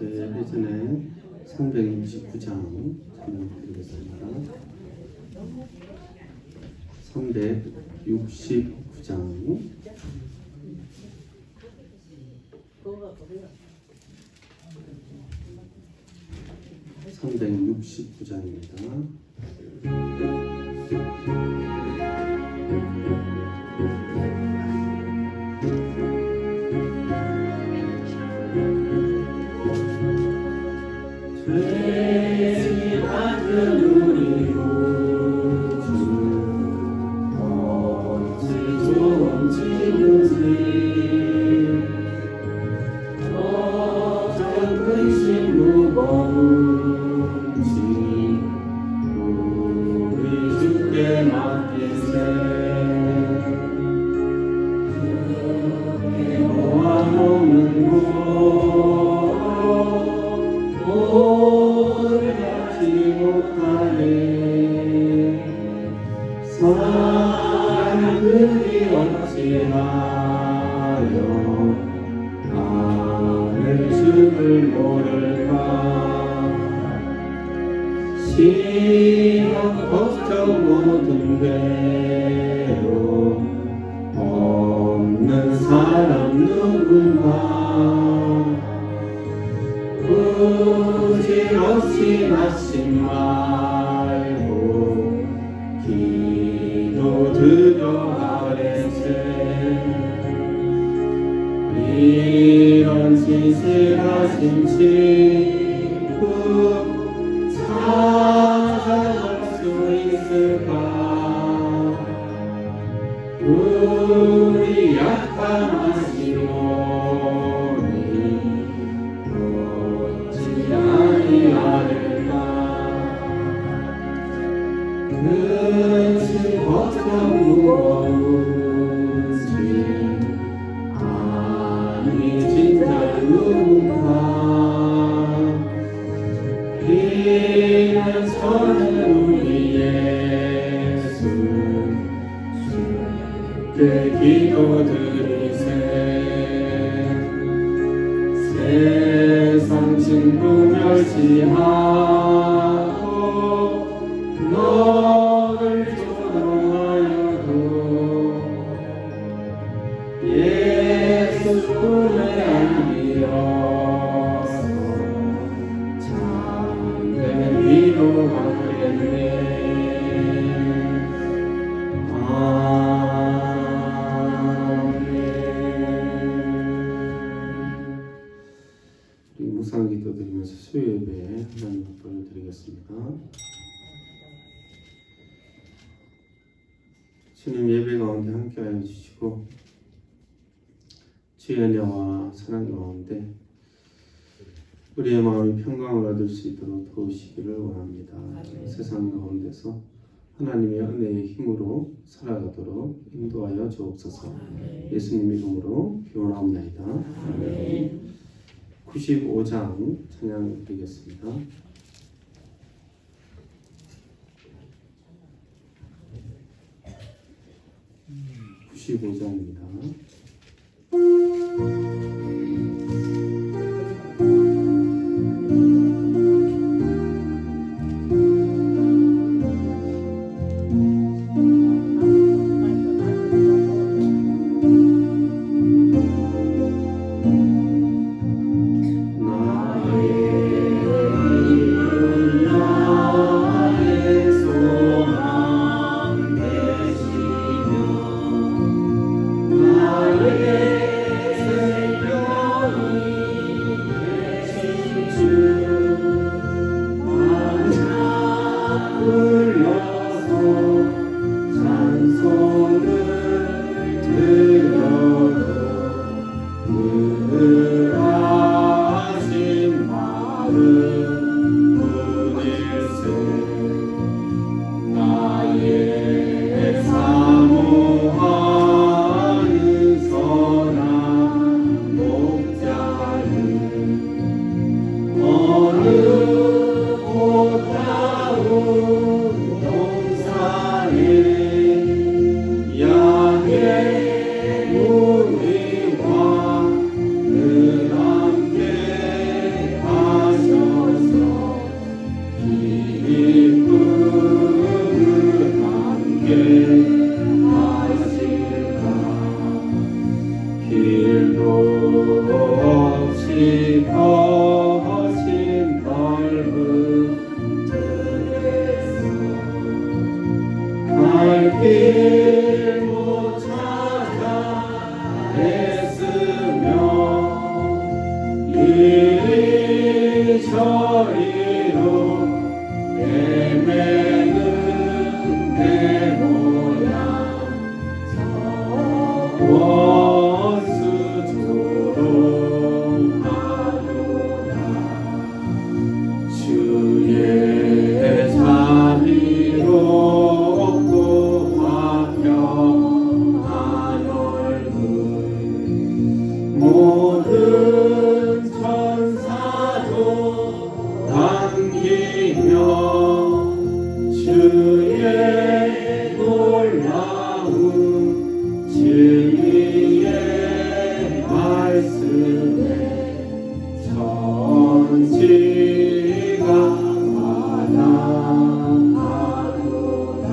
예전에 369장 설명드리겠습니다. 369장 369장입니다. 죄지 않는 우리 구주 어찌 좋은지 어떤 근심 무거운지 우리 주께 맡기세. 그게 모아놓는 곳 오래하지 못하네. 사람들이 어찌하여 나를 주를 모를까. 시험 걱정 모든 괴로움 없는 사람 누군가. 부질없이 낙심 말고 기도드려 아뢰세. 이런 진실하신 친구 찾아갈 수 있을까. 우리 약한 하시오니 아니하리까. 근심 걱정 무거운지 아니 진짜 누군가. 이는 저는 우리 예수 주께 기도드리세. 세상 친구 멸시하고 너를 조롱하여도 예수 품에 안기어서 참된 위로받겠네. 묵상 기도드리면서 수요 예배에 하나님 앞을 드리겠습니다. 주님 예배 가운데 함께하여 주시고 주의 은혜와 사랑 가운데 우리의 마음이 평강을 얻을 수 있도록 도우시기를 원합니다. 세상 가운데서 하나님의 은혜의 힘으로 살아가도록 인도하여 주옵소서. 예수님 이름으로 기원하옵나이다. 아멘. 95장 찬양 드리겠습니다. 95장입니다. 나의 거친 넓은 갈 길 못 찾아 애쓰며 이리저리로 헤매는 내 모양 원수처럼 하노라 주의 자비로 모든 천사도 남기며 주의 놀라운 진리의 말씀에 천지가 반항하도다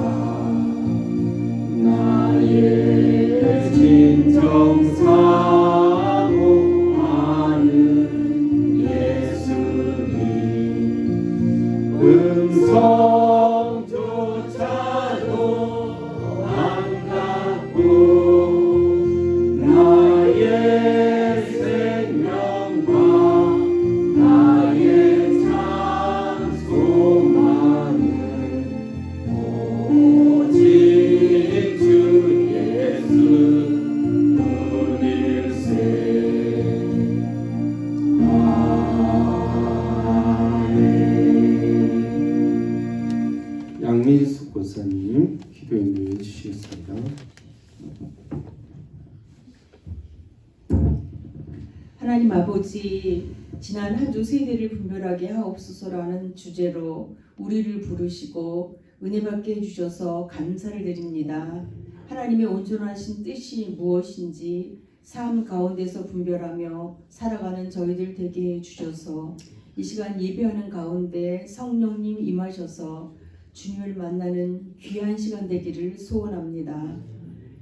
나의 진정사 음성조차도 안 갖고 나의 생명과 나의 찬송하는 오직 주 예수 뿐일세. 양민숙 권사님 기도 인도해 주시겠습니다. 하나님 아버지, 지난 한 주 세대를 분별하게 하옵소서라는 주제로 우리를 부르시고 은혜 받게 해주셔서 감사를 드립니다. 하나님의 온전하신 뜻이 무엇인지 삶 가운데서 분별하며 살아가는 저희들 되게 해주셔서 이 시간 예배하는 가운데 성령님 임하셔서 주님을 만나는 귀한 시간 되기를 소원합니다.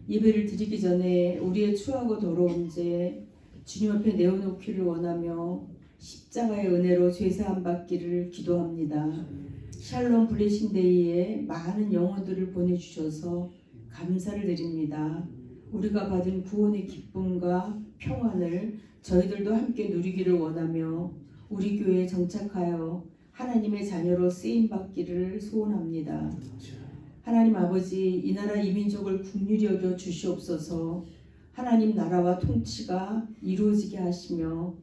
예배를 드리기 전에 우리의 추하고 더러운 죄 주님 앞에 내어놓기를 원하며 십자가의 은혜로 죄사함 받기를 기도합니다. 샬롬 블레싱 데이에 많은 영혼들을 보내주셔서 감사를 드립니다. 우리가 받은 구원의 기쁨과 평안을 저희들도 함께 누리기를 원하며 우리 교회에 정착하여 하나님의 자녀로 쓰임받기를 소원합니다. 하나님 아버지, 이 나라 이 민족을 긍휼히 여겨 주시옵소서. 하나님 나라와 통치가 이루어지게 하시며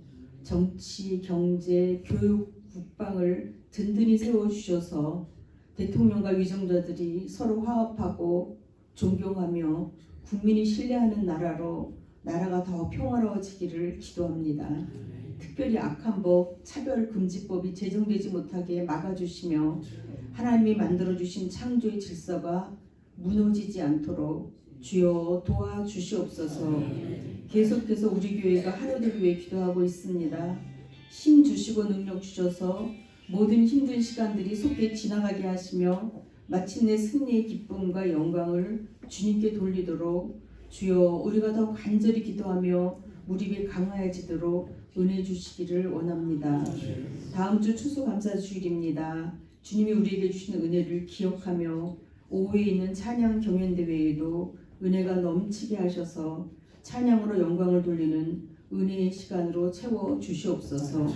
정치, 경제, 교육, 국방을 든든히 세워주셔서 대통령과 위정자들이 서로 화합하고 존경하며 국민이 신뢰하는 나라로 나라가 더 평화로워지기를 기도합니다. 특별히 악한 법, 차별금지법이 제정되지 못하게 막아주시며 하나님이 만들어주신 창조의 질서가 무너지지 않도록 주여 도와주시옵소서. 계속해서 우리 교회가 하루를 위해 기도하고 있습니다. 힘 주시고 능력 주셔서 모든 힘든 시간들이 속히 지나가게 하시며 마침내 승리의 기쁨과 영광을 주님께 돌리도록 주여 우리가 더 간절히 기도하며 무릎이 강화해지도록 은혜 주시기를 원합니다. 다음 주 추수감사주일입니다. 주님이 우리에게 주시는 은혜를 기억하며 오후에 있는 찬양 경연대회에도 은혜가 넘치게 하셔서 찬양으로 영광을 돌리는 은혜의 시간으로 채워 주시옵소서.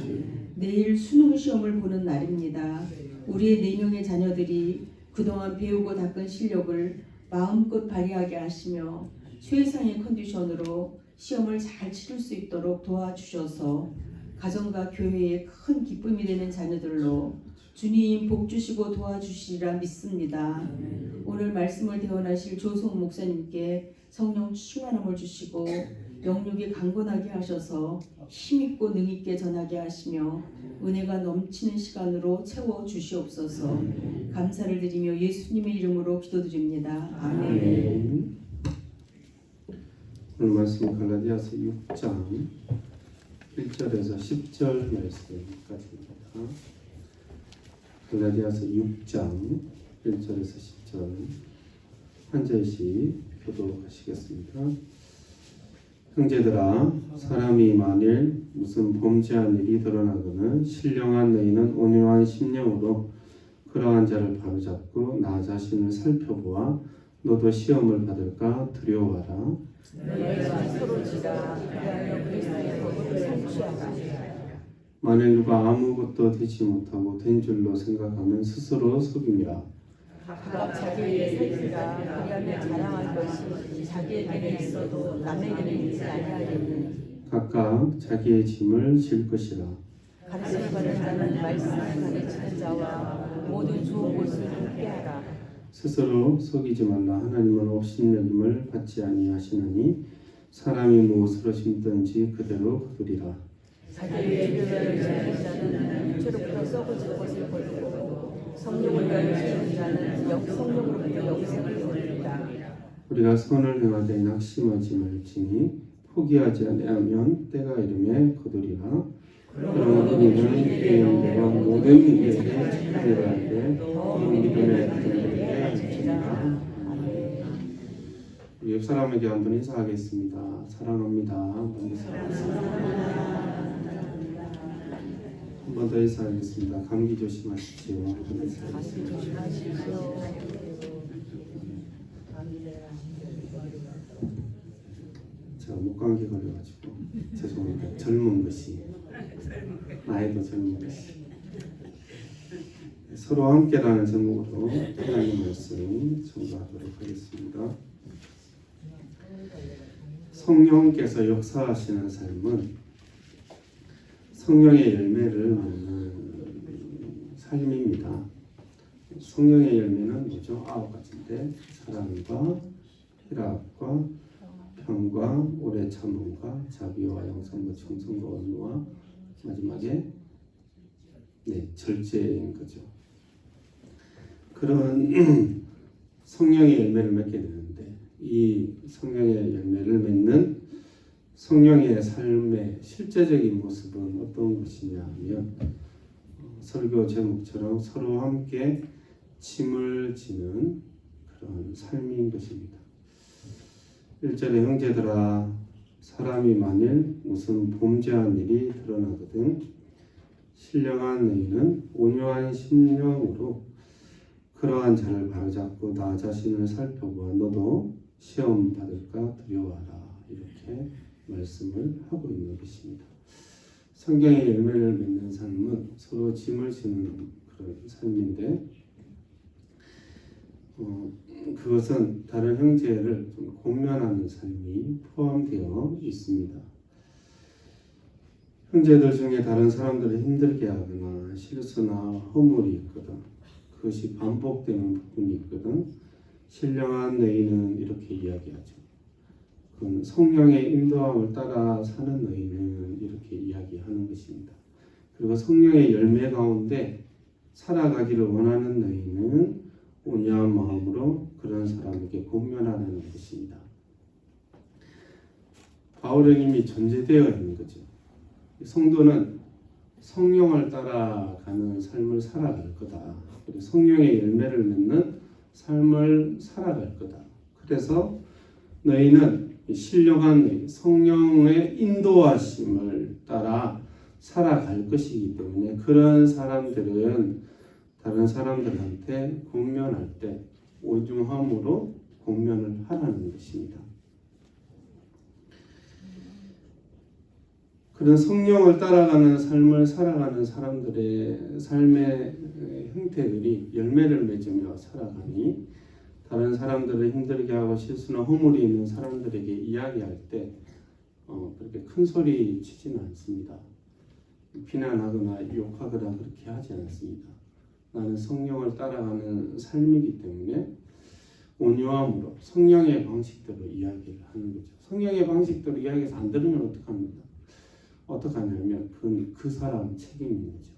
내일 수능 시험을 보는 날입니다. 우리의 4명의 자녀들이 그동안 배우고 닦은 실력을 마음껏 발휘하게 하시며 최상의 컨디션으로 시험을 잘 치를 수 있도록 도와주셔서 가정과 교회에 큰 기쁨이 되는 자녀들로 주님 복 주시고 도와주시리라 믿습니다. 오늘 말씀을 대언하실 조성 목사님께 성령 충만함을 주시고 영육이 강건하게 하셔서 힘있고 능있게 전하게 하시며 은혜가 넘치는 시간으로 채워 주시옵소서. 감사를 드리며 예수님의 이름으로 기도드립니다. 아멘. 오늘 말씀 갈라디아서 6장 1절에서 10절 말씀까지입니다. 갈라디아서 6장 1절에서 10절 한 절씩 교독하시겠습니다. 형제들아, 사람이 만일 무슨 범죄한 일이 드러나거든 신령한 너희는 온유한 심령으로 그러한 자를 바로잡고 나 자신을 살펴보아 너도 시험을 받을까 두려워하라. 너희가 서로 지라 그리하여 그리스도의 법을 성취하라. 만일 누가 아무것도 되지 못하고 된 줄로 생각하면 스스로 속임이라. 각각 자기에게 살리라. 그리하며 자랑할 것이 자기에게는 있어도 남에게는 있지 아니하리니. 각각 자기의 짐을 질 것이라. 가르침받는 자는 말씀을 가르치는 자와 모든 좋은 것을 함께하라. 스스로 속이지 말라. 하나님은 업신여김을 받지 아니하시나니 사람이 무엇으로 심든지 그대로 거두리라. 자기의 교회를 지키는 자는 육체로부터 썩어질 것을 거두고 성령을 가르치는 자는 성령으로부터 영생을 거두리라. 우리가 선을 행하되 낙심하지 말지니 포기하지 아니하면 때가 이름에 거두리라. 그러므로 우리는 예언대로 모든 일에 참여할 때 믿음의 그들에게 지키라. 옆 사람에게 한번 인사하겠습니다. 사랑합니다. 한 번 더 인사하겠습니다. 감기 조심하십시오. 감기 조심하십시오. 제가 목감기 걸려가지고 죄송합니다. 젊은 것이 나이도 젊은 것이 서로 함께라는 제목으로 하나님 말씀 전가하도록 하겠습니다. 성령께서 역사하시는 삶은 성령의 열매를 맺는 삶입니다. 성령의 열매는 뭐죠? 9가지인데 사랑과 희락과 평과 오래 참음과 자비와 영성과 충성과 온유와 마지막에 절제인 거죠. 그런 성령의 열매를 맺게 되는데 이 성령의 열매를 맺는 성령의 삶의 실제적인 모습은 어떤 것이냐 하면 설교 제목처럼 서로 함께 짐을 지는 그런 삶인 것입니다. 1절에 형제들아, 사람이 만일 무슨 범죄한 일이 드러나거든 신령한 너희는 온유한 심령으로 그러한 자를 바로잡고 나 자신을 살펴보아 너도 시험 받을까 두려워하라. 이렇게 말씀을 하고 있는 것입니다. 성경의 열매를 맺는 삶은 서로 짐을 지는 그런 삶인데 그것은 다른 형제를 좀 권면하는 삶이 포함되어 있습니다. 형제들 중에 다른 사람들을 힘들게 하거나 실수나 허물이 있거든 그것이 반복되는 부분이 있거든 신령한 너희는 이렇게 이야기하죠. 그건 성령의 인도함을 따라 사는 너희는 이렇게 이야기하는 것입니다. 그리고 성령의 열매 가운데 살아가기를 원하는 너희는 온유한 마음으로 그런 사람에게 권면하는 것입니다. 바울은 이미 전제되어 있는 거죠. 성도는 성령을 따라가는 삶을 살아갈 거다. 그리고 성령의 열매를 맺는 삶을 살아갈 거다. 그래서 너희는 신령한 성령의 인도하심을 따라 살아갈 것이기 때문에 그런 사람들은 다른 사람들한테 권면할 때 오중함으로 권면을 하라는 것입니다. 그런 성령을 따라가는 삶을 살아가는 사람들의 삶의 형태들이 열매를 맺으며 살아가니 다른 사람들을 힘들게 하고 실수나 허물이 있는 사람들에게 이야기할 때 그렇게 큰 소리 치지는 않습니다. 비난하거나 욕하거나 그렇게 하지 않습니다. 나는 성령을 따라가는 삶이기 때문에 온유함으로 성령의 방식대로 이야기를 하는 거죠. 성령의 방식대로 이야기해서 안 들으면 어떡합니까? 어떡하냐면 그건 그 사람 책임인 거죠.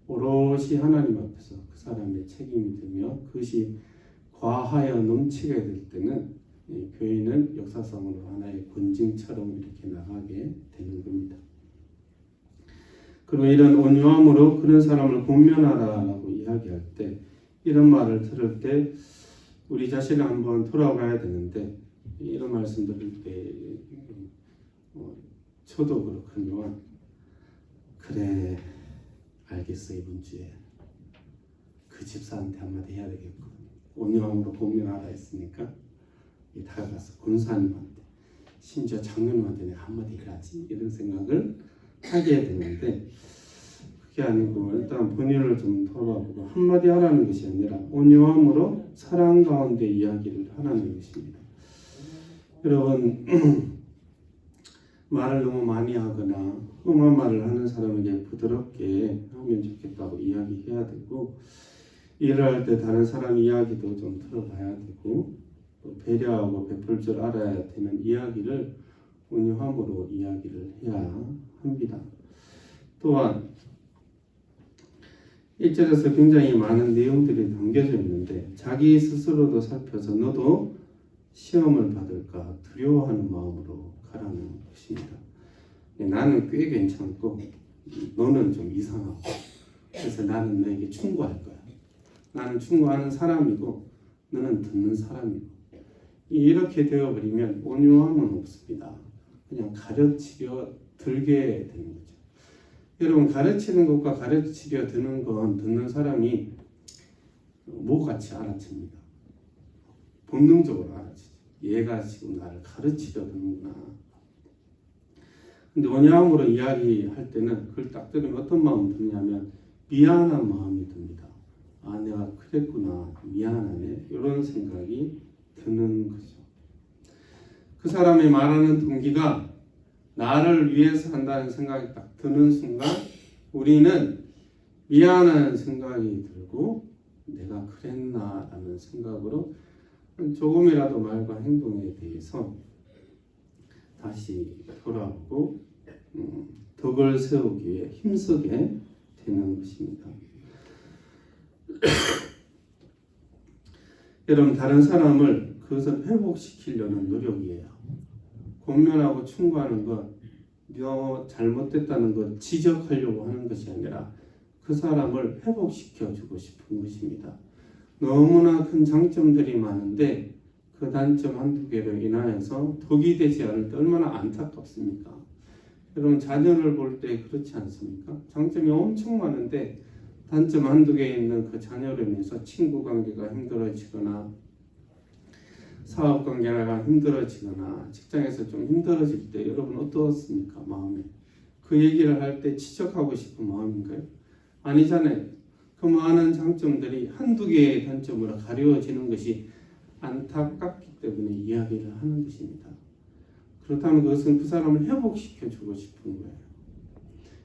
오롯이 하나님 앞에서 그 사람의 책임이 되며 그것이 과하여 넘치게 될 때는 교회는 역사상으로 하나의 권징처럼 이렇게 나가게 되는 겁니다. 그리고 이런 온유함으로 그런 사람을 권면하라라고 이야기할 때 이런 말을 들을 때 우리 자신을 한번 돌아봐야 되는데 이런 말씀 들을 때 저도 그렇거니와 그래 알겠어 이번 주에 그 집사한테 한마디 해야 되겠고 온유함으로 고민하라 했으니까 다가가서 권사님한테 심지어 장로님한테 내가 한마디 해야지 이런 생각을 하게 되는데 그게 아니고 일단 본인을 좀 돌아보고 한마디 하라는 것이 아니라 온유함으로 사랑 가운데 이야기를 하라는 것입니다. 여러분 말을 너무 많이 하거나 험한 말을 하는 사람에게 부드럽게 하면 좋겠다고 이야기해야 되고 일을 할 때 다른 사람 이야기도 좀 들어봐야 되고 또 배려하고 베풀 줄 알아야 되는 이야기를 온유함으로 이야기를 해야 합니다. 또한 1절에서 굉장히 많은 내용들이 담겨져 있는데 자기 스스로도 살펴서 너도 시험을 받을까 두려워하는 마음으로 가라는 것입니다. 나는 꽤 괜찮고 너는 좀 이상하고 그래서 나는 너에게 충고할 거야. 나는 충고하는 사람이고 너는 듣는 사람이고 이렇게 되어버리면 온유함은 없습니다. 그냥 가르치려 들게 되는 거죠. 여러분 가르치는 것과 가르치려 드는 건 듣는 사람이 뭐같이 알아챕니다. 본능적으로 알아채죠. 얘가 지금 나를 가르치려 드는구나. 근데 온유함으로 이야기할 때는 그걸 딱 들으면 어떤 마음이 드냐면 미안한 마음이 듭니다. 아 내가 그랬구나 미안하네 이런 생각이 드는 거죠. 그 사람이 말하는 동기가 나를 위해서 한다는 생각이 딱 드는 순간 우리는 미안한 생각이 들고 내가 그랬나라는 생각으로 조금이라도 말과 행동에 대해서 다시 돌아보고 덕을 세우기 위해 힘쓰게 되는 것입니다. 여러분 다른 사람을 그것을 회복시키려는 노력이에요. 권면하고 충고하는 것, 너 잘못됐다는 것 지적하려고 하는 것이 아니라 그 사람을 회복시켜 주고 싶은 것입니다. 너무나 큰 장점들이 많은데 그 단점 한두 개로 인하여서 덕이 되지 않을 때 얼마나 안타깝습니까? 여러분 자녀를 볼 때 그렇지 않습니까? 장점이 엄청 많은데 단점 한두 개 있는 그 자녀로 인해서 친구 관계가 힘들어지거나 사업 관계가 힘들어지거나 직장에서 좀 힘들어질 때 여러분 어떻습니까? 마음에 그 얘기를 할 때 지적하고 싶은 마음인가요? 아니잖아요. 그 많은 장점들이 한두 개의 단점으로 가려워지는 것이 안타깝기 때문에 이야기를 하는 것입니다. 그렇다면 그것은 그 사람을 회복시켜 주고 싶은 거예요.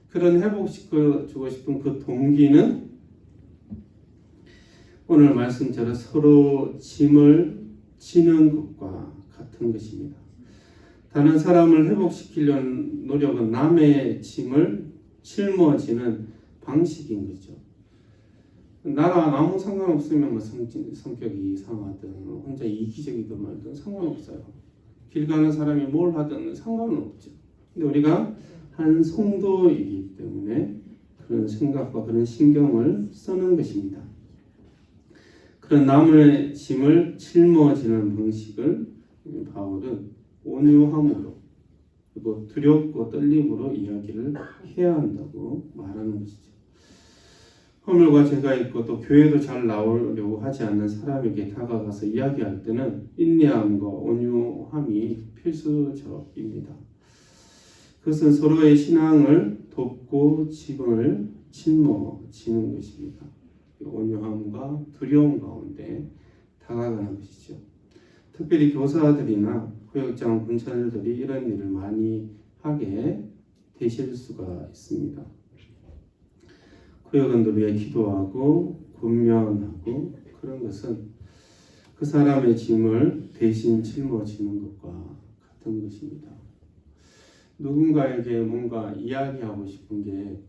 그런 회복시켜 주고 싶은 그 동기는 오늘 말씀처럼 서로 짐을 지는 것과 같은 것입니다. 다른 사람을 회복시키려는 노력은 남의 짐을 짊어지는 방식인 거죠. 나랑 아무 상관없으면 뭐 성격이 이상하든 혼자 이기적이든 말든 상관없어요. 길 가는 사람이 뭘 하든 상관은 없죠. 근데 우리가 한 성도이기 때문에 그런 생각과 그런 신경을 쓰는 것입니다. 그런 남의 짐을 짊어지는 방식을 바울은 온유함으로 그리고 두렵고 떨림으로 이야기를 해야 한다고 말하는 것이죠. 허물과 죄가 있고 또 교회도 잘 나오려고 하지 않는 사람에게 다가가서 이야기할 때는 인내함과 온유함이 필수적입니다. 그것은 서로의 신앙을 돕고 짐을 짊어지는 것입니다. 온유함과 두려움 가운데 다가가는 것이죠. 특별히 교사들이나 구역장 분천들이 이런 일을 많이 하게 되실 수가 있습니다. 구역원들 위해 기도하고 권면하고 그런 것은 그 사람의 짐을 대신 짊어지는 것과 같은 것입니다. 누군가에게 뭔가 이야기하고 싶은 게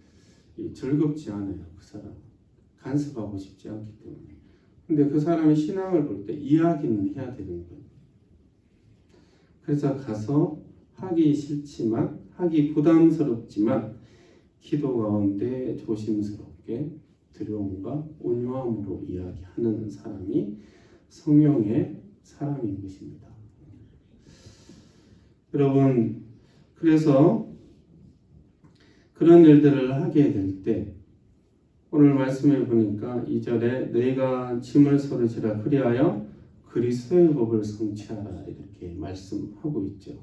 즐겁지 않아요. 그 사람 간섭하고 싶지 않기 때문에. 근데 그 사람의 신앙을 볼 때 이야기는 해야 되는 거예요. 그래서 가서 하기 싫지만 하기 부담스럽지만 기도 가운데 조심스럽게 두려움과 온유함으로 이야기하는 사람이 성령의 사람인 것입니다. 여러분 그래서 그런 일들을 하게 될 때 오늘 말씀해 보니까 2절에 너희가 짐을 서로 지라 그리하여 그리스도의 법을 성취하라 이렇게 말씀하고 있죠.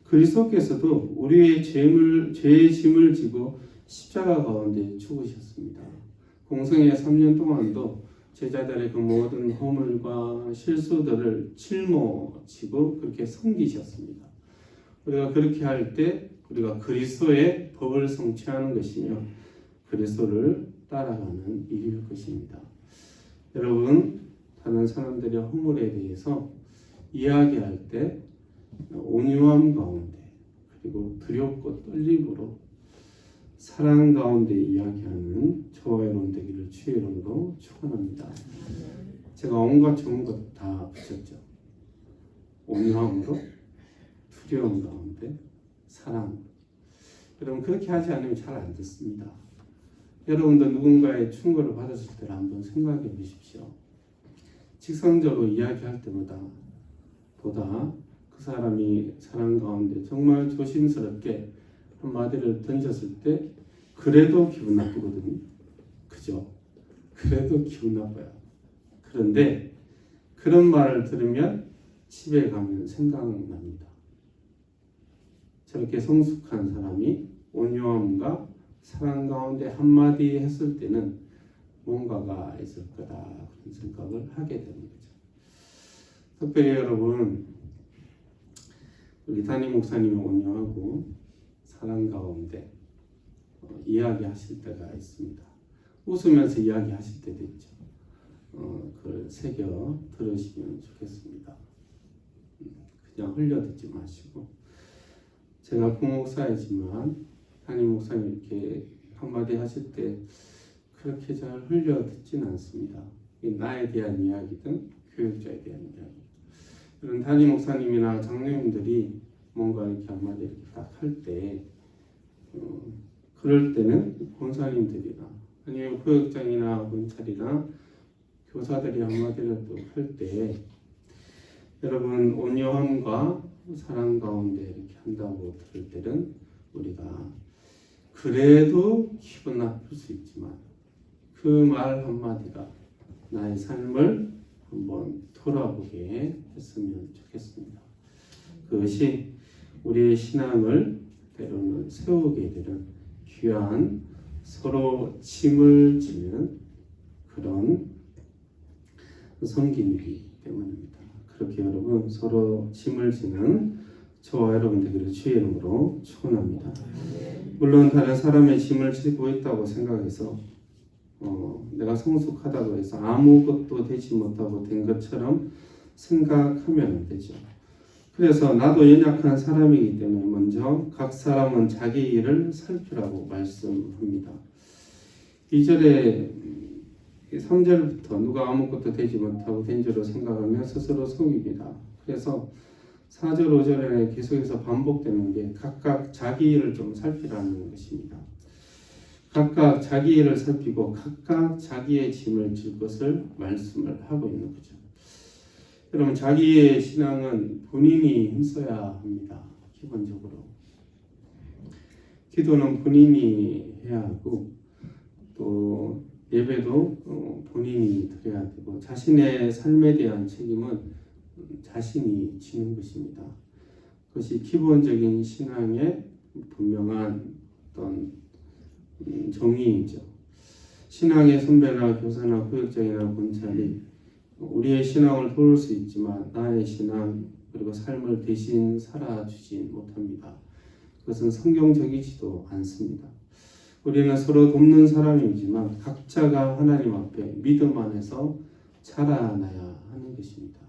그리스도께서도 우리의 죄의 짐을 지고 십자가 가운데 죽으셨습니다. 공생의 3년 동안도 제자들의 그 모든 허물과 실수들을 짊어지고 그렇게 섬기셨습니다. 우리가 그렇게 할 때 우리가 그리스도의 법을 성취하는 것이며 그리스도를 따라가는 일일 것입니다. 여러분, 다른 사람들의 허물에 대해서 이야기할 때 온유함 가운데 그리고 두렵고 떨림으로 사랑 가운데 이야기하는 저와 여러분 되기를 주의 이름으로 축원합니다. 제가 온갖 좋은 것 다 붙였죠. 온유함으로 두려움 가운데 사랑. 여러분 그렇게 하지 않으면 잘 안 듣습니다. 여러분도 누군가의 충고를 받았을 때를 한번 생각해 보십시오. 직선적으로 이야기할 때보다 그 사람이 사랑 가운데 정말 조심스럽게 한마디를 던졌을 때 그래도 기분 나쁘거든요. 그죠? 그래도 기분 나빠요. 그런데 그런 말을 들으면 집에 가면 생각납니다. 저렇게 성숙한 사람이 온유함과 사랑 가운데 한마디 했을 때는 뭔가가 있을 거다 그런 생각을 하게 되는 거죠. 특별히 여러분 우리 담임 목사님이 온유하고 사랑 가운데 이야기하실 때가 있습니다. 웃으면서 이야기하실 때도 있죠. 그걸 새겨 들으시면 좋겠습니다. 그냥 흘려듣지 마시고 제가 부목사이지만 담임 목사님 이렇게 한마디 하실 때 그렇게 잘 흘려듣지는 않습니다. 나에 대한 이야기든 교육자에 대한 이야기. 이런 담임 목사님이나 장로님들이 뭔가 이렇게 한마디 이렇게 딱 할 때, 그럴 때는 권사님들이나 아니면 교육장이나 권찰이나 교사들이 한마디를 또 할 때, 여러분 온유함과 사랑 가운데 이렇게 한다고 들을 때는 우리가 그래도 기분 나쁠 수 있지만 그 말 한마디가 나의 삶을 한번 돌아보게 했으면 좋겠습니다. 그것이 우리의 신앙을 때로는 세우게 되는 귀한 서로 짐을 지는 그런 섬김이기 때문입니다. 그렇게 여러분 서로 짐을 지는 저와 여러분 되기를 주의 이름으로 축원합니다. 물론 다른 사람의 짐을 지고 있다고 생각해서 내가 성숙하다고 해서 아무것도 되지 못하고 된 것처럼 생각하면 안 되죠. 그래서 나도 연약한 사람이기 때문에 먼저 각 사람은 자기 일을 살피라고 말씀합니다. 2절에 3절부터 누가 아무것도 되지 못하고 된 줄로 생각하며 스스로 속입니다. 그래서 4절, 5절에 계속해서 반복되는 게 각각 자기 일을 좀 살피라는 것입니다. 각각 자기 일을 살피고 각각 자기의 짐을 질 것을 말씀을 하고 있는 거죠. 여러분 자기의 신앙은 본인이 힘써야 합니다. 기본적으로 기도는 본인이 해야 하고 또 예배도 본인이 드려야 되고 자신의 삶에 대한 책임은 자신이 지는 것입니다. 그것이 기본적인 신앙의 분명한 어떤 정의이죠. 신앙의 선배나 교사나 교육장이나 권찰이 우리의 신앙을 도울 수 있지만 나의 신앙 그리고 삶을 대신 살아주지 못합니다. 그것은 성경적이지도 않습니다. 우리는 서로 돕는 사람이지만 각자가 하나님 앞에 믿음 안에서 자라나야 하는 것입니다.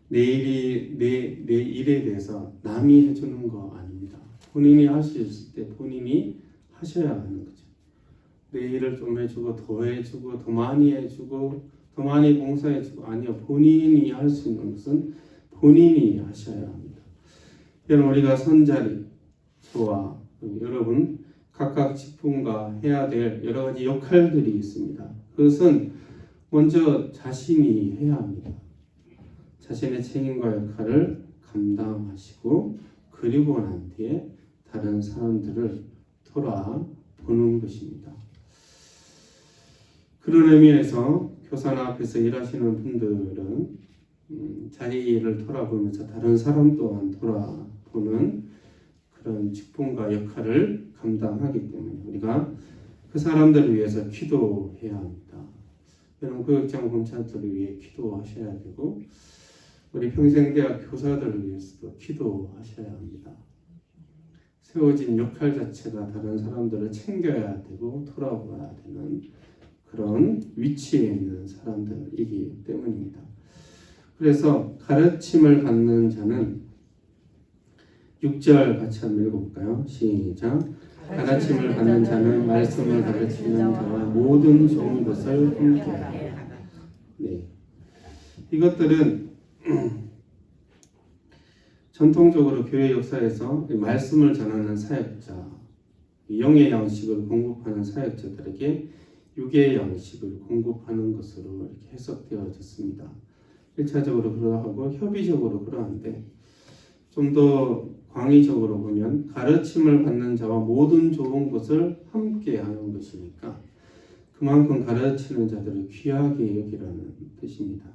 내 일에 대해서 남이 해주는 거 아닙니다. 본인이 할 수 있을 때 본인이 하셔야 하는 거죠. 내 일을 좀 해주고 더 해주고 더 많이 해주고 더 많이 봉사해주고 아니요. 본인이 할 수 있는 것은 본인이 하셔야 합니다. 여러분 우리가 선자리 저와 여러분 각각 직분과 해야 될 여러 가지 역할들이 있습니다. 그것은 먼저 자신이 해야 합니다. 자신의 책임과 역할을 감당하시고 그리고 난 뒤에 다른 사람들을 돌아보는 것입니다. 그런 의미에서 교사나 앞에서 일하시는 분들은 자기를 돌아보면서 다른 사람 또한 돌아보는 그런 직분과 역할을 감당하기 때문에 우리가 그 사람들을 위해서 기도해야 합니다. 여러분 교육장 공찬들을 위해 기도하셔야 되고 우리 평생대학 교사들을 위해서도 기도하셔야 합니다. 세워진 역할 자체가 다른 사람들을 챙겨야 되고 돌아봐야 되는 그런 위치에 있는 사람들이기 때문입니다. 그래서 가르침을 받는 자는 6절 같이 한번 읽어볼까요? 시작. 가르침을 받는 자는 말씀을 가르치는 자와 모든 좋은 것을 함께하라. 네, 이것들은 전통적으로 교회 역사에서 말씀을 전하는 사역자, 영의 양식을 공급하는 사역자들에게 육의 양식을 공급하는 것으로 이렇게 해석되어졌습니다. 1차적으로 그러하고 협의적으로 그러한데 좀 더 광의적으로 보면 가르침을 받는 자와 모든 좋은 것을 함께 하는 것이니까 그만큼 가르치는 자들을 귀하게 여기라는 뜻입니다.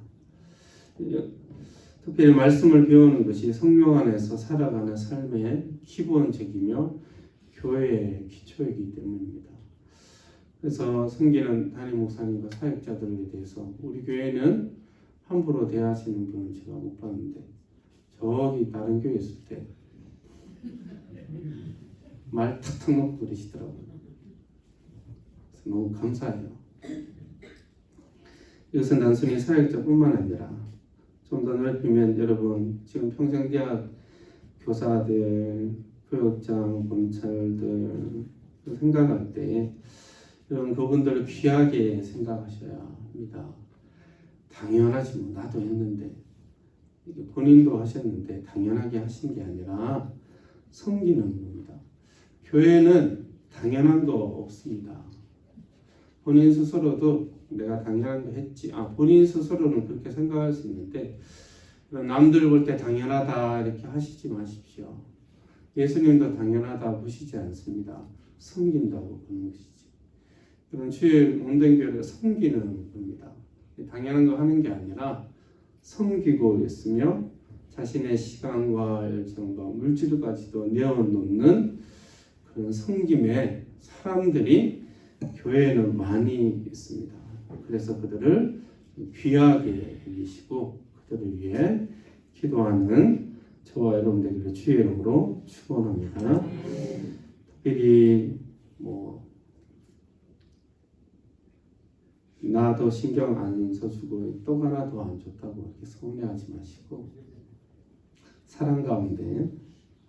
특별히 말씀을 배우는 것이 성령 안에서 살아가는 삶의 기본적이며 교회의 기초이기 때문입니다. 그래서 섬기는 담임 목사님과 사역자들에 대해서 우리 교회는 함부로 대하시는 분은 제가 못 봤는데 저기 다른 교회 있을 때 말 탁탁 놓고 그러시더라고요. 그래서 너무 감사해요. 이것은 단순히 사역자뿐만 아니라 좀 더 넓히면 여러분 지금 평생대학 교사들, 교육장, 본찰들 생각할 때 여러분 그분들을 귀하게 생각하셔야 합니다. 당연하지 뭐 나도 했는데 본인도 하셨는데 당연하게 하신 게 아니라 섬기는 겁니다. 교회는 당연한 거 없습니다. 본인 스스로도 내가 당연한 거 했지. 본인 스스로는 그렇게 생각할 수 있는데 남들 볼 때 당연하다 이렇게 하시지 마십시오. 예수님도 당연하다 보시지 않습니다. 섬긴다고 보는 것이지. 그런 주의 몸된 교회를 섬기는 겁니다. 당연한 거 하는 게 아니라 섬기고 있으며 자신의 시간과 열정과 물질까지도 내어놓는 그런 섬김에 사람들이 교회에는 많이 있습니다. 그래서 그들을 귀하게 여기시고 그들을 위해 기도하는 저와 여러분 되기를 주의 이름으로 축원합니다. 특별히 나도 신경 안 써주고 떡 하나 더 안 줬다고 이렇게 서운해하지 마시고 사랑 가운데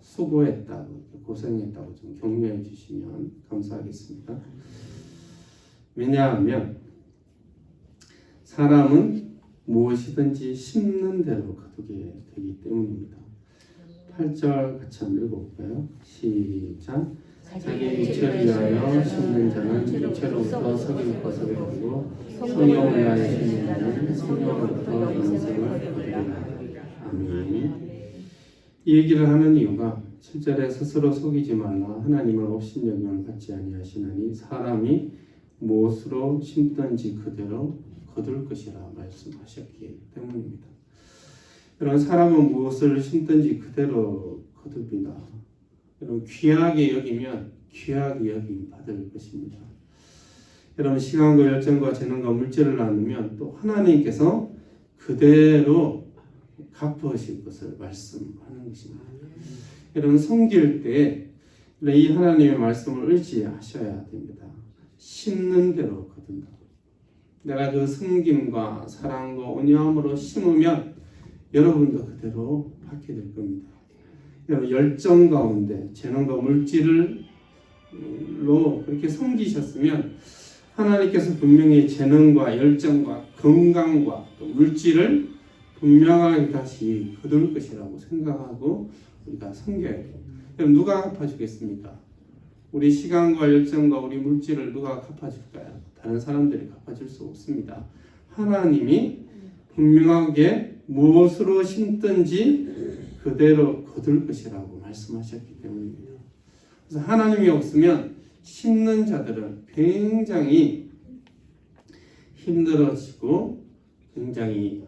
수고했다고 고생했다고 좀 격려해 주시면 감사하겠습니다. 왜냐하면 사람은 무엇이든지 심는 대로 거두게 되기 때문입니다. 8절 같이 한번 읽어볼까요? 시작. 자기 육체를 위하여 심는 자는 육체로부터 석인 것을 거두고 성령을 위하여 심는 자는 성령으로부터 영생을 거두리라. 아멘. 이 얘기를 하는 이유가 7절에 스스로 속이지 말라 하나님을 업신여김을 받지 아니하시나니 사람이 무엇으로 심든지 그대로 거둘 것이라 말씀하셨기 때문입니다. 여러분 사람은 무엇을 심든지 그대로 거둡니다. 여러분 귀하게 여기면 귀하게 여김 받을 것입니다. 여러분 시간과 열정과 재능과 물질을 나누면 또 하나님께서 그대로 갚으실 것을 말씀하는 것입니다. 여러분 섬길 때 이 하나님의 말씀을 의지하셔야 됩니다. 심는 대로 거둔다. 내가 그 섬김과 사랑과 온유함으로 심으면 여러분도 그대로 받게 될 겁니다. 여러분 열정 가운데 재능과 물질로 그렇게 섬기셨으면 하나님께서 분명히 재능과 열정과 건강과 또 물질을 분명하게 다시 거둘 것이라고 생각하고 우리가 섬겨야 돼요. 그럼 누가 갚아주겠습니까? 우리 시간과 열정과 우리 물질을 누가 갚아줄까요? 다른 사람들이 갚아줄 수 없습니다. 하나님이 분명하게 무엇으로 심든지 그대로 거둘 것이라고 말씀하셨기 때문입니다. 그래서 하나님이 없으면 심는 자들은 굉장히 힘들어지고 굉장히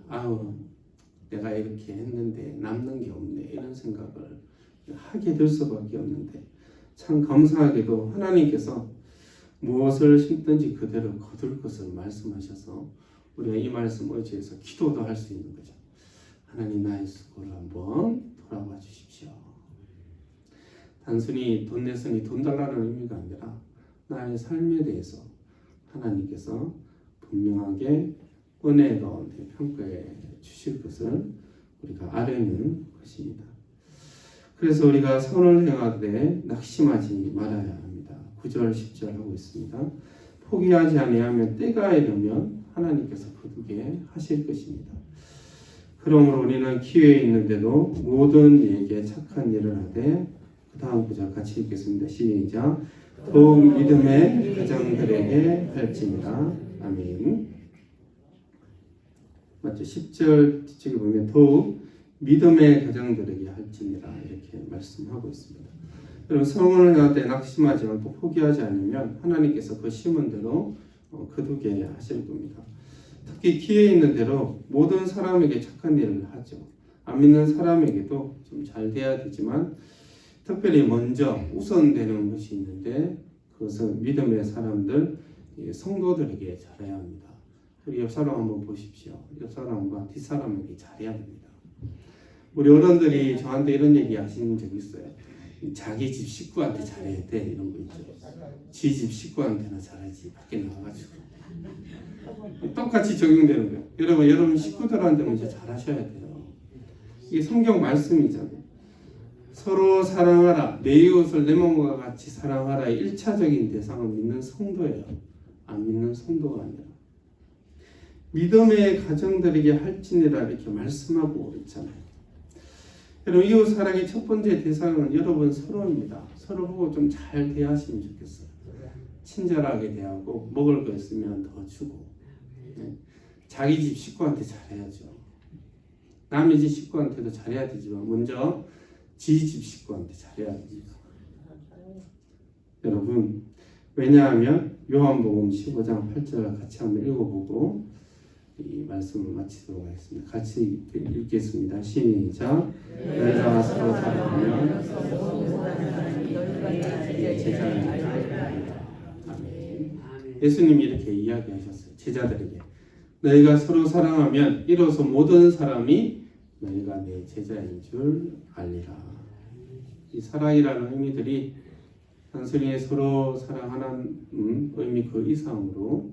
내가 이렇게 했는데 남는 게 없네 이런 생각을 하게 될 수밖에 없는데 참 감사하게도 하나님께서 무엇을 심든지 그대로 거둘 것을 말씀하셔서 우리가 이 말씀 의지해서 기도도 할 수 있는 거죠. 하나님 나의 수고를 한번 돌아봐 주십시오. 단순히 돈 냈으니 돈 달라는 의미가 아니라 나의 삶에 대해서 하나님께서 분명하게 은혜 가운데 평가해 주실 것을 우리가 아뢰는 것입니다. 그래서 우리가 선을 행하되 낙심하지 말아야 합니다. 9절 10절 하고 있습니다. 포기하지 아니하면 때가 이르면 하나님께서 거두게 하실 것입니다. 그러므로 우리는 기회에 있는데도 모든 이에게 착한 일을 하되 그 다음 구절 같이 읽겠습니다. 시작. 더욱 믿음의 가정들에게 할지니라. 아멘. 맞죠? 10절 뒤쪽에 보면 더욱 믿음의 가정들에게 할지니라 이렇게 말씀하고 있습니다. 여러분 성원을 해야 때 낙심하지 않고 포기하지 않으면 하나님께서 그 심은 대로 거두게 하실 겁니다. 특히 기회 있는 대로 모든 사람에게 착한 일을 하죠. 안 믿는 사람에게도 좀 잘 돼야 되지만 특별히 먼저 우선되는 것이 있는데 그것은 믿음의 사람들, 성도들에게 잘해야 합니다. 우리 옆 사람 한번 보십시오. 옆 사람과 뒷 사람에게 잘해야 됩니다. 우리 어른들이 저한테 이런 얘기 하시는 적 있어요. 자기 집 식구한테 잘해야 돼 이런 거 있죠. 지 집 식구한테나 잘하지 밖에 나가가지고 똑같이 적용되는 거예요. 여러분 식구들한테 먼저 잘하셔야 돼요. 이게 성경 말씀이잖아요. 서로 사랑하라. 내 이웃을 내 몸과 같이 사랑하라의 1차적인 대상은 믿는 성도예요. 안 믿는 성도가 아니라 믿음의 가정들에게 할지니라 이렇게 말씀하고 있잖아요. 여러분 이웃 사랑의 첫 번째 대상은 여러분 서로입니다. 서로 보고 좀 잘 대하시면 좋겠어요. 친절하게 대하고 먹을 거 있으면 더 주고 자기 집 식구한테 잘해야죠. 남의 집 식구한테도 잘해야 되지만 먼저 지 집 식구한테 잘해야 됩니다. 여러분 왜냐하면 요한복음 15장 8절 같이 한번 읽어보고 이 말씀을 마치도록 하겠습니다. 같이 읽겠습니다. 시작. 너희가 서로 사랑하면 제자를 아멘. 예수님이 이렇게 이야기하셨어요. 제자들에게 너희가 서로 사랑하면 이로써 모든 사람이 너희가 내 제자인 줄 알리라. 이 사랑이라는 의미들이 단순히 서로 사랑하는 의미 그 이상으로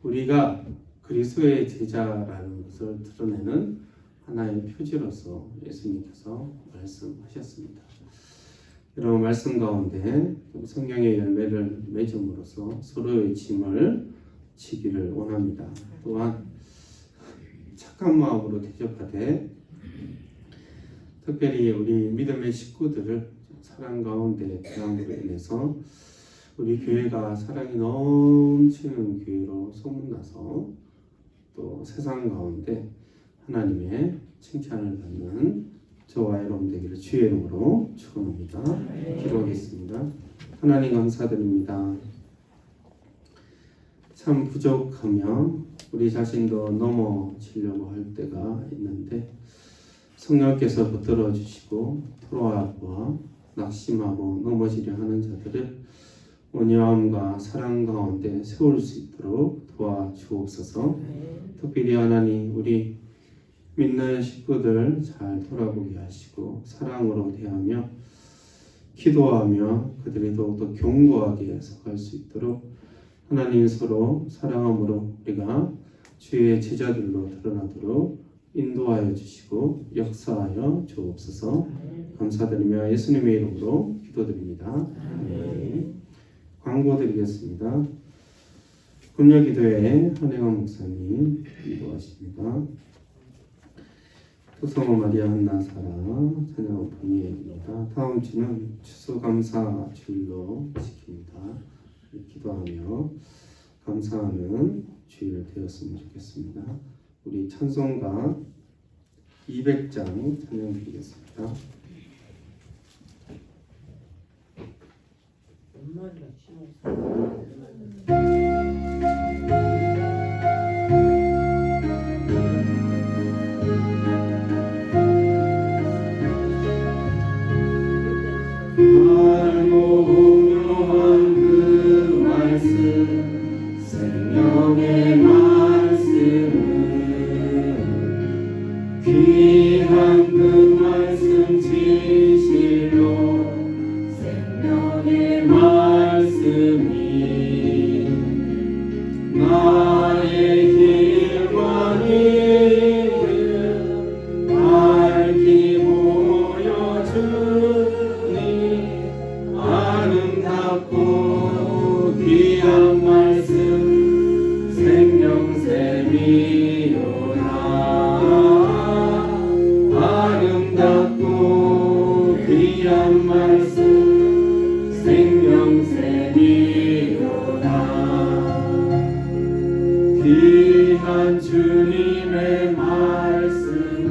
우리가 그리스도의 제자라는 것을 드러내는 하나의 표지로서 예수님께서 말씀하셨습니다. 여러분 말씀 가운데 성경의 열매를 맺음으로써 서로의 짐을 지기를 원합니다. 또한 착한 마음으로 대접하되 특별히 우리 믿음의 식구들을 사랑 가운데 대함으로 인해서 우리 교회가 사랑이 넘치는 교회로 소문나서 또 세상 가운데 하나님의 칭찬을 받는 저와 여러분 되기를 주의 이름으로 축원합니다. 기도하겠습니다. 하나님 감사드립니다. 참 부족하며 우리 자신도 넘어지려고 할 때가 있는데 성령께서 붙들어 주시고 토로하고 낙심하고 넘어지려 하는 자들을 온유함과 사랑 가운데 세울 수 있도록 도와주옵소서. 특별히 하나님 우리 믿는 식구들 잘 돌아보게 하시고 사랑으로 대하며 기도하며 그들이 더욱더 견고하게 서갈 수 있도록 하나님 서로 사랑함으로 우리가 주의 제자들로 드러나도록 인도하여 주시고 역사하여 주옵소서. 감사드리며 예수님의 이름으로 기도드립니다. 네. 광고 드리겠습니다. 금요기도회 한혜광 목사님 기도하십니다. 토성어 마리아 한나 사라 찬양 본예입니다. 다음 주는 추수감사 주일로 지킵니다. 기도하며 감사하는 주일 되었으면 좋겠습니다. 우리 찬송가 200장 찬양 드리겠습니다. 알고묘한 그 말씀 생명의 말씀은 귀한 그 말씀 진실로 생명의 말씀이 나의 길과 길을 밝히 보여주니 아름답고 귀한 말씀 생명샘이로다. 아름답고 귀한 말씀 생명샘이로다. 귀한 주님의 말씀은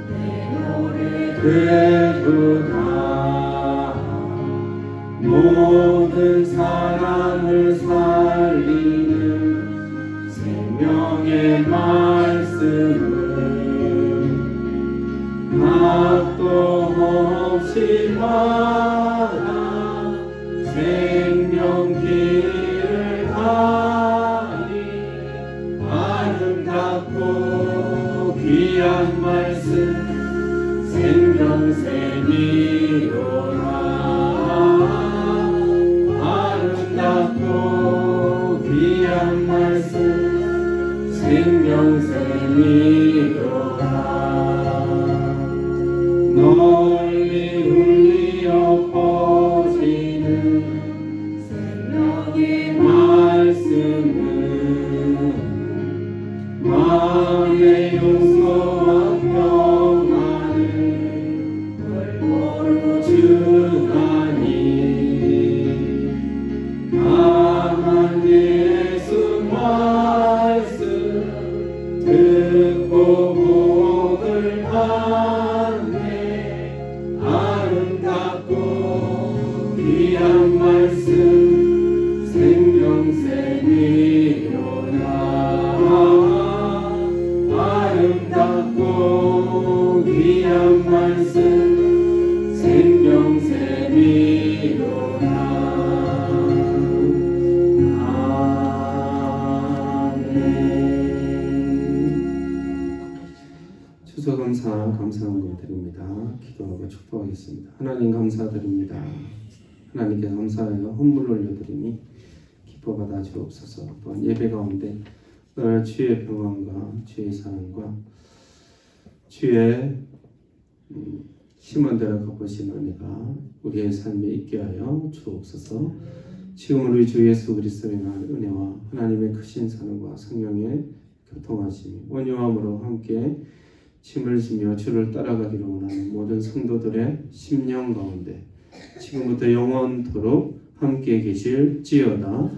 내 노래 되도다. 모든 사람을 살리는 생명의 말씀은 각도 없이 받아 생명길을 가니 아름답고 귀한 말씀 생명샘이로다. 아름답고 귀한 말씀 생명샘이로다. 널리 울리어 퍼지는 생명의 말씀은 마음의 용서와 평안을 골고루 주나니 강한 예수 말씀 듣고 복을 받네. 아름답고 귀한 말씀 생명샘이로다. 아름답고 귀한 말씀 생명샘이로다. 추수감사 감사함을 드립니다. 기도하고 축복하겠습니다. 하나님 감사드립니다. 하나님께 감사하여 헌물 올려드리니 기뻐받아 주옵소서. 또한 예배 가운데 늘 주의 평안과 주의 사랑과 주의 심원대로 갚으신 은혜가 우리의 삶에 있게 하여 주옵소서. 지금 우리 주 예수 그리스도의 은혜와 하나님의 크신 사랑과 성령의 교통하심이 온유함으로 함께 힘을 지며 주를 따라가기를 원하는 모든 성도들의 심령 가운데 지금부터 영원토록 함께 계실지어다.